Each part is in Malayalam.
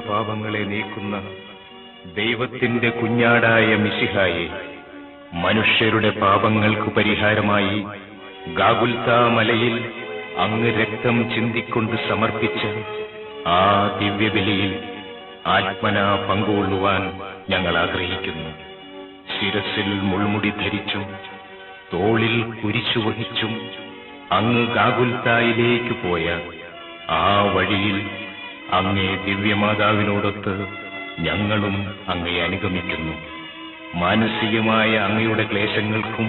പാപങ്ങളെ നീക്കുന്ന ദൈവത്തിന്റെ കുഞ്ഞാടായ മിശിഹായെ, മനുഷ്യരുടെ പാപങ്ങൾക്ക് പരിഹാരമായി ഗാഗുൽത്താ മലയിൽ അങ്ങ് രക്തം ചിന്തിക്കൊണ്ട് സമർപ്പിച്ച ആ ദിവ്യബലിയിൽ ആത്മനാ പങ്കുകൊള്ളുവാൻ ഞങ്ങൾ ആഗ്രഹിക്കുന്നു. ശിരസിൽ മുൾമുടി ധരിച്ചും തോളിൽ കുരിശു വഹിച്ചും അങ്ങ് ഗാഗുൽത്തായിലേക്ക് പോയ ആ വഴിയിൽ അങ്ങേ ദിവ്യമാതാവിനോടൊത്ത് ഞങ്ങളും അങ്ങയെ അനുഗമിക്കുന്നു. മാനസികമായ അങ്ങയുടെ ക്ലേശങ്ങൾക്കും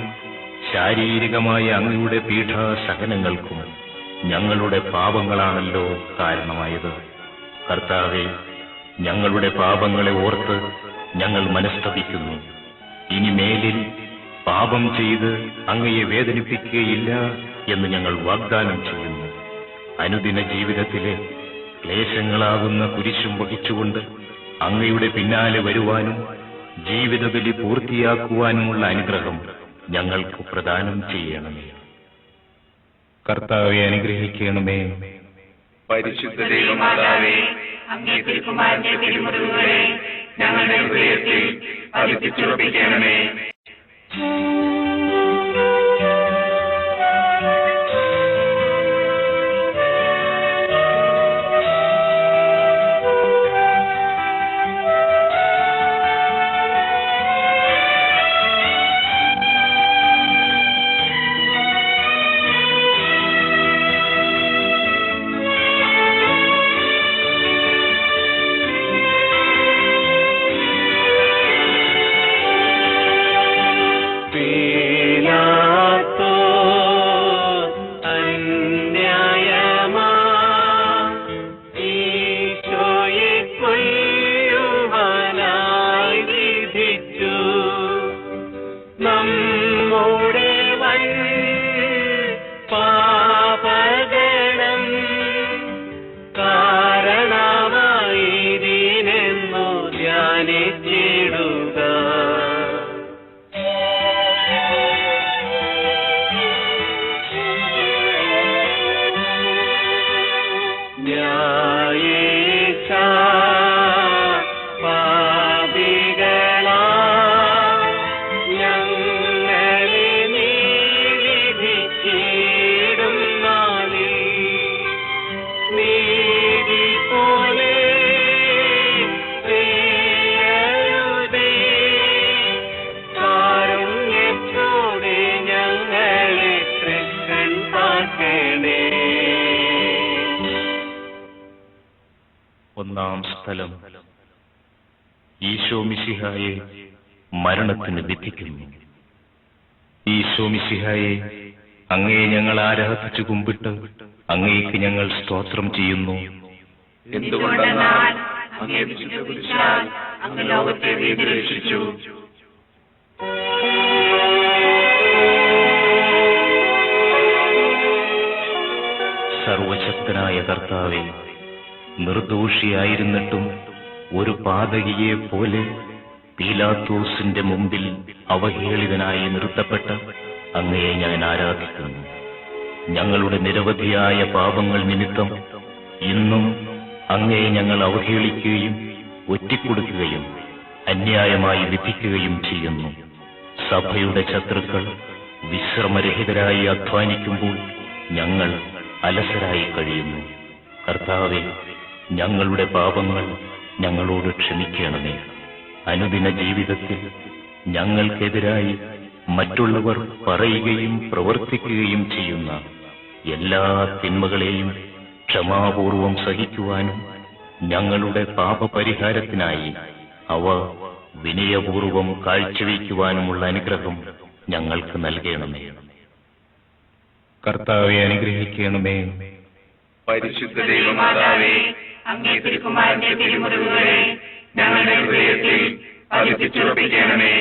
ശാരീരികമായ അങ്ങയുടെ പീഠാസഹനങ്ങൾക്കും ഞങ്ങളുടെ പാപങ്ങളാണല്ലോ കാരണമായത്. കർത്താവേ, ഞങ്ങളുടെ പാപങ്ങളെ ഓർത്ത് ഞങ്ങൾ മനസ്തപിക്കുന്നു. ഇനി മേലിൽ പാപം ചെയ്ത് അങ്ങയെ വേദനിപ്പിക്കുകയില്ല എന്ന് ഞങ്ങൾ വാഗ്ദാനം ചെയ്യുന്നു. അനുദിന ജീവിതത്തിലെ ക്ലേശങ്ങളാകുന്ന കുരിശും വഹിച്ചുകൊണ്ട് അങ്ങയുടെ പിന്നാലെ വരുവാനും ജീവിതബലി പൂർത്തിയാക്കുവാനുമുള്ള അനുഗ്രഹം ഞങ്ങൾക്ക് പ്രദാനം ചെയ്യണമേ. കർത്താവെ, അനുഗ്രഹിക്കണമേ. പരിശുദ്ധ ദൈവമാതാവേ, അങ്ങേ തിരുക്കുമാരന്റെ തിരുമുറിവുകളെ ഞങ്ങളുടെ ഹൃദയത്തിൽ പതിപ്പിച്ചുറപ്പിക്കണമേ. ഒന്നാം സ്ഥലം, ഈശോ മിശിഹായെ മരണത്തിന് വിധിക്കുന്നു. ഈശോ മിശിഹായെ, അങ്ങയെ ഞങ്ങൾ ആരാധിച്ചു കുമ്പിട്ട് അങ്ങേക്ക് ഞങ്ങൾ സ്തോത്രം ചെയ്യുന്നു. എന്തുകൊണ്ടെന്നാൽ അങ്ങേ വിശുദ്ധ കുരിശാൽ അങ്ങ് ലോകത്തെ വീണ്ടുരക്ഷിച്ചു. സർവശക്തനായ കർത്താവേ, നിർദോഷിയായിരുന്നിട്ടും ഒരു പാതകിയെ പോലെ പീലാത്തോസിന്റെ മുമ്പിൽ അവഹേളിതനായി നിർത്തപ്പെട്ട അങ്ങയെ ഞാൻ ആരാധിക്കുന്നു. ഞങ്ങളുടെ നിരവധിയായ പാപങ്ങൾ നിമിത്തം ഇന്നും അങ്ങയെ ഞങ്ങൾ അവഹേളിക്കുകയും ഒറ്റിക്കൊടുക്കുകയും അന്യായമായി വിധിക്കുകയും ചെയ്യുന്നു. സഭയുടെ ശത്രുക്കൾ വിശ്രമരഹിതരായി അധ്വാനിക്കുമ്പോൾ ഞങ്ങൾ അലസരായി കഴിയുന്നു. കർത്താവേ, ഞങ്ങളുടെ പാപങ്ങൾ ഞങ്ങളോട് ക്ഷമിക്കണമേ. അനുദിന ജീവിതത്തിൽ ഞങ്ങൾക്കെതിരായി മറ്റുള്ളവർ പറയുകയും പ്രവർത്തിക്കുകയും ചെയ്യുന്ന എല്ലാ തിന്മകളെയും ക്ഷമാപൂർവം സഹിക്കുവാനും ഞങ്ങളുടെ പാപപരിഹാരത്തിനായി അവ വിനയപൂർവം കാഴ്ചവെക്കുവാനുമുള്ള അനുഗ്രഹം ഞങ്ങൾക്ക് നൽകണമേ. കർത്താവെ, അനുഗ്രഹിക്കണമേ. പരിശുദ്ധ ദൈവമാതാവേ, അങ്ങേ തിരുക്കുമാരന്റെ തിരുമുറിവുകളെ ഞങ്ങളുടെ ഹൃദയത്തിൽ പതിപ്പിച്ചുറപ്പിക്കണമേ.